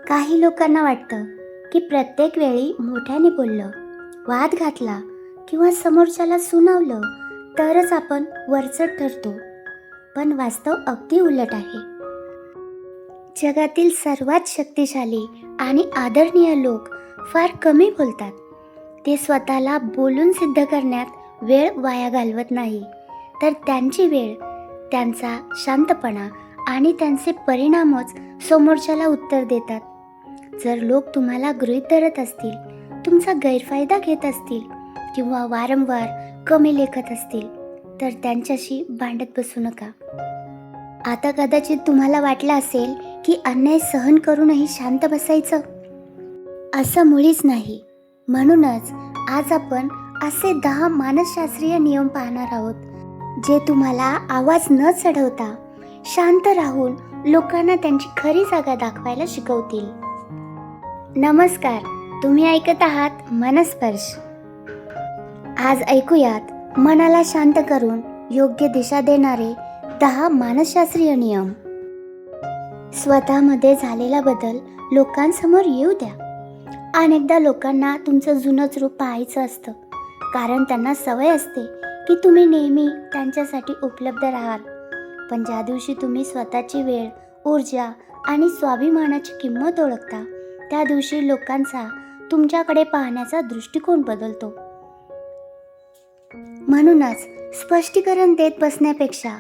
काही लोकांना वाटतं की प्रत्येक वेळी मोठ्याने बोललं, वाद घातला किंवा समोरच्याला सुनावलं तरच आपण वरचढ ठरतो. पण वास्तव अगदी उलट आहे. जगातील सर्वात शक्तिशाली आणि आदरणीय लोक फार कमी बोलतात. ते स्वतःला बोलून सिद्ध करण्यात वेळ वाया घालवत नाही, तर त्यांची वेळ, त्यांचा शांतपणा आणि त्यांचे परिणामच समोरच्याला उत्तर देतात. जर लोक तुम्हाला गृहीत धरत असतील, तुमचा गैरफायदा घेत असतील किंवा वारंवार कमी लेखत असतील, तर त्यांच्याशी भांडत बसू नका. आता कदाचित तुम्हाला वाटलं असेल की अन्याय सहन करूनही शांत बसायचं. असं मुळीच नाही. म्हणूनच आज आपण असे 10 मानसशास्त्रीय नियम पाहणार आहोत, जे तुम्हाला आवाज न चढवता शांत राहून लोकांना त्यांची खरी जागा दाखवायला शिकवतील. नमस्कार, तुम्ही ऐकत आहात मनस्पर्श. आज ऐकूयात मनाला शांत करून योग्य दिशा देणारे 10 मानसशास्त्रीय नियम. स्वतःमध्ये झालेला बदल लोकांसमोर येऊ द्या. अनेकदा लोकांना तुमचं जुनंच रूप पाहायचं असतं, कारण त्यांना सवय असते की तुम्ही नेहमी त्यांच्यासाठी उपलब्ध राहाल. पण ज्या दिवशी तुम्ही स्वतःची वेळ, ऊर्जा आणि स्वाभिमानाची किंमत ओळखता, त्या दिवशी लोकांचा तुमच्याकडे पाहण्याचा दृष्टिकोन बदलतो. म्हणूनच स्पष्टीकरण देत बसण्यापेक्षा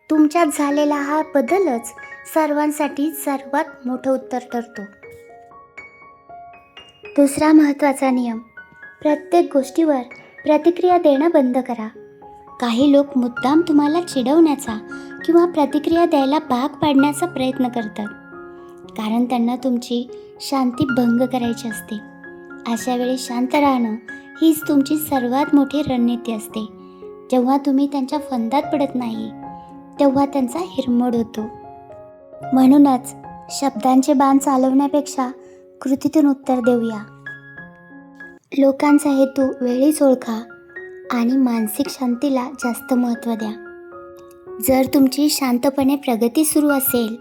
तुमच्यात झालेला हा बदलच सर्वांसाठी सर्वात मोठं उत्तर ठरतो. दुसरा महत्त्वाचा नियम, प्रत्येक गोष्टीवर प्रतिक्रिया देणं बंद करा. काही लोक मुद्दाम तुम्हाला चिडवण्याचा किंवा प्रतिक्रिया द्यायला भाग पाडण्याचा प्रयत्न करतात, कारण त्यांना तुमची शांती भंग करायची असते. अशा वेळी शांत राहणं हीच तुमची सर्वात मोठी रणनीती असते. जेव्हा तुम्ही त्यांच्या फंदात पडत नाही, तेव्हा त्यांचा हिरमोड होतो. म्हणूनच शब्दांचे बाण चालवण्यापेक्षा कृतीतून उत्तर देऊया. लोकांचा हेतू वेळीच ओळखा आणि मानसिक शांतीला जास्त महत्त्व द्या. जर तुमची शांतपणे प्रगती सुरू असेल,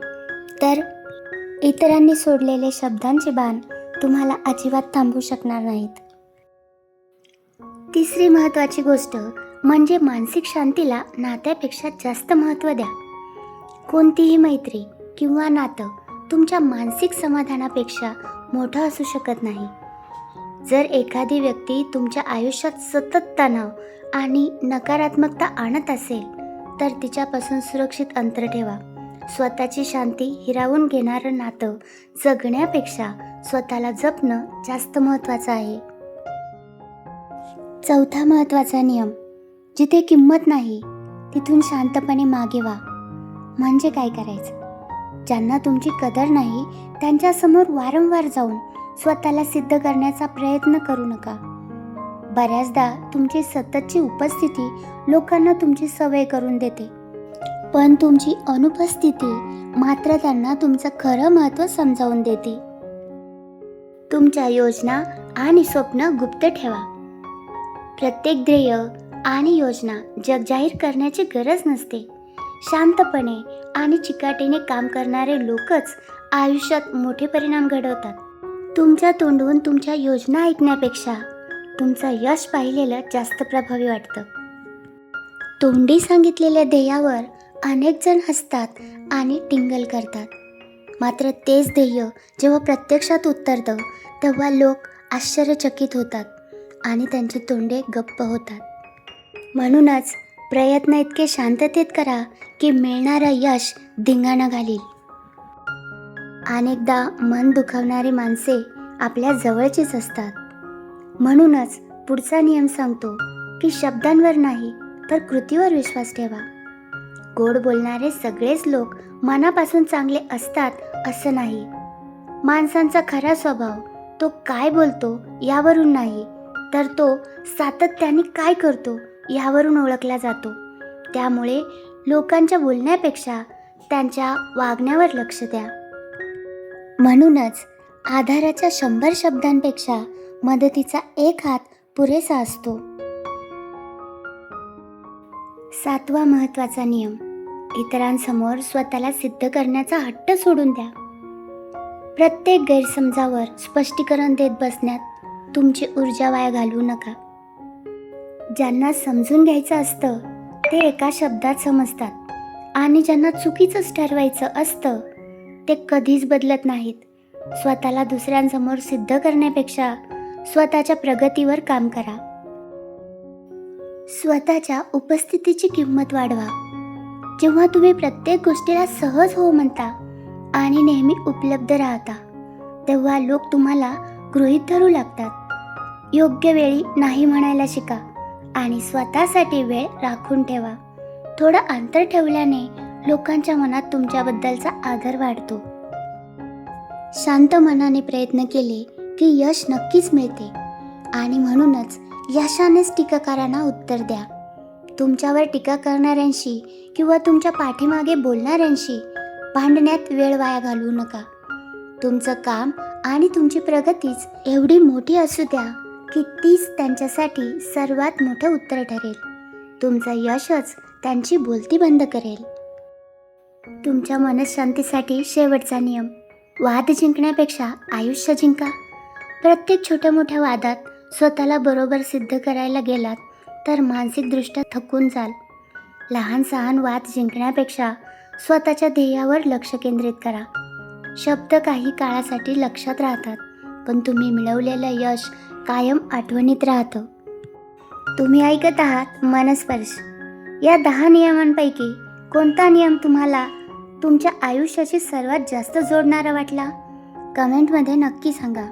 तर इतरांनी सोडलेले शब्दांचे बाण तुम्हाला अजिबात थांबवू शकणार नाहीत. तिसरी महत्त्वाची गोष्ट म्हणजे मानसिक शांतीला नात्यापेक्षा जास्त महत्त्व द्या. कोणतीही मैत्री किंवा नातं तुमच्या मानसिक समाधानापेक्षा मोठं असू शकत नाही. जर एखादी व्यक्ती तुमच्या आयुष्यात सतत तणाव आणि नकारात्मकता आणत असेल, तर तिच्यापासून सुरक्षित अंतर ठेवा. स्वतःची शांती हिरावून घेणारं नातं जगण्यापेक्षा स्वतःला जपणं जास्त महत्त्वाचं आहे. चौथा महत्त्वाचा नियम, जिथे किंमत नाही तिथून शांतपणे मागे व्हा. म्हणजे काय करायचं? ज्यांना तुमची कदर नाही त्यांच्यासमोर वारंवार जाऊन स्वतःला सिद्ध करण्याचा प्रयत्न करू नका. बऱ्याचदा तुमची सततची उपस्थिती लोकांना तुमची सवय करून देते, पण तुमची अनुपस्थिती मात्र त्यांना तुमचं खरं महत्त्व समजावून देते. तुमच्या योजना आणि स्वप्न गुप्त ठेवा. प्रत्येक ध्येय आणि योजना जगजाहीर करण्याची गरज नसते. शांतपणे आणि चिकाटीने काम करणारे लोकच आयुष्यात मोठे परिणाम घडवतात. तुमच्या तोंडून तुमच्या योजना ऐकण्यापेक्षा तुमचं यश पाहिलेलं जास्त प्रभावी वाटतं. तोंडी सांगितलेल्या ध्येयावर अनेक जण हसतात आणि टिंगल करतात, मात्र तेच ध्येय जेव्हा प्रत्यक्षात उतरतं तेव्हा लोक आश्चर्यचकित होतात आणि त्यांचे तोंडे गप्प होतात. म्हणूनच प्रयत्न इतके शांततेत करा की मिळणारं यश धिंगाणा घालील. अनेकदा मन दुखावणारी माणसे आपल्या जवळचीच असतात. म्हणूनच पुढचा नियम सांगतो की शब्दांवर नाही तर कृतीवर विश्वास ठेवा. गोड बोलणारे सगळेच लोक मनापासून चांगले असतात असं नाही. माणसांचा खरा स्वभाव तो काय बोलतो यावरून नाही, तर तो सातत्याने काय करतो यावरून ओळखला जातो. त्यामुळे लोकांच्या बोलण्यापेक्षा त्यांच्या वागण्यावर लक्ष द्या. म्हणूनच आधाराच्या 100 शब्दांपेक्षा मदतीचा एक हात पुरेसा असतो. 7वा महत्त्वाचा नियम, इतरांसमोर स्वतःला सिद्ध करण्याचा हट्ट सोडून द्या. प्रत्येक गैरसमजावर स्पष्टीकरण देत बसण्यात तुमची ऊर्जा वाया घालवू नका. ज्यांना समजून घ्यायचं असतं ते एका शब्दात समजतात आणि ज्यांना चुकीचंच ठरवायचं असतं ते कधीच बदलत नाहीत. स्वतःला दुसऱ्यांसमोर सिद्ध करण्यापेक्षा स्वतःच्या प्रगतीवर काम करा. स्वतःच्या उपस्थितीची किंमत वाढवा. जेव्हा तुम्ही प्रत्येक गोष्टीला सहज हो म्हणता आणि नेहमी उपलब्ध राहता तेव्हा लोक तुम्हाला गृहीत धरू लागतात. योग्य वेळी नाही म्हणायला शिका आणि स्वतःसाठी वेळ राखून ठेवा. थोडं अंतर ठेवल्याने लोकांच्या मनात तुमच्याबद्दलचा आदर वाढतो. शांत मनाने प्रयत्न केले की यश नक्कीच मिळते आणि म्हणूनच यशानेच टीकाकारांना उत्तर द्या. तुमच्यावर टीका करणाऱ्यांशी किंवा तुमच्या पाठीमागे बोलणाऱ्यांशी भांडण्यात वेळ वाया घालवू नका. तुमचं काम आणि तुमची प्रगतीच एवढी मोठी असू द्या की तीच त्यांच्यासाठी सर्वात मोठं उत्तर ठरेल. तुमचं यशच त्यांची बोलती बंद करेल. तुमच्या मनःशांतीसाठी शेवटचा नियम: वाद जिंकण्यापेक्षा आयुष्य जिंका. प्रत्येक छोट्या मोठ्या वादात स्वतःला बरोबर सिद्ध करायला गेलात तर मानसिकदृष्ट्या थकून जाल. लहान सहान वाद जिंकण्यापेक्षा स्वतःच्या ध्येयावर लक्ष केंद्रित करा. शब्द काही काळासाठी लक्षात राहतात पण तुम्ही मिळवलेलं यश कायम आठवणीत राहतं. तुम्ही ऐकत आहात मनस्पर्श. या 10 नियमांपैकी कोणता नियम तुम्हाला तुमच्या आयुष्याशी सर्वात जास्त जोडणारा वाटला? कमेंटमध्ये नक्की सांगा.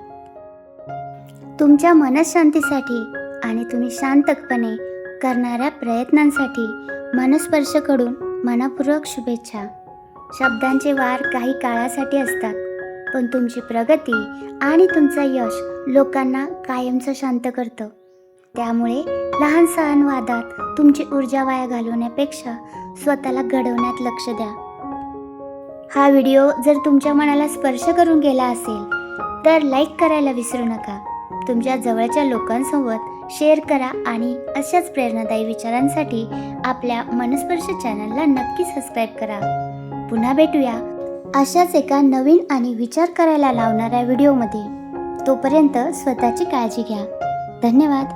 तुमच्या मनःशांतीसाठी आणि तुम्ही शांतपणे करणाऱ्या प्रयत्नांसाठी मनस्पर्शकडून मनपूर्वक शुभेच्छा. शब्दांचे वार काही काळासाठी असतात पण तुमची प्रगती आणि तुमचं यश लोकांना कायमचं शांत करतं. त्यामुळे लहान सहान वादात तुमची ऊर्जा वाया घालवण्यापेक्षा स्वतःला घडवण्यात लक्ष द्या. हा व्हिडिओ जर तुमच्या मनाला स्पर्श करून गेला असेल तर लाईक करायला विसरू नका. तुमच्या जवळच्या लोकांसोबत शेअर करा आणि अशाच प्रेरणादायी विचारांसाठी आपल्या मनस्पर्श चॅनलला नक्की सबस्क्राईब करा. पुन्हा भेटूया अशाच एका नवीन आणि विचार करायला लावणाऱ्या व्हिडिओमध्ये. तोपर्यंत स्वतःची काळजी घ्या. धन्यवाद.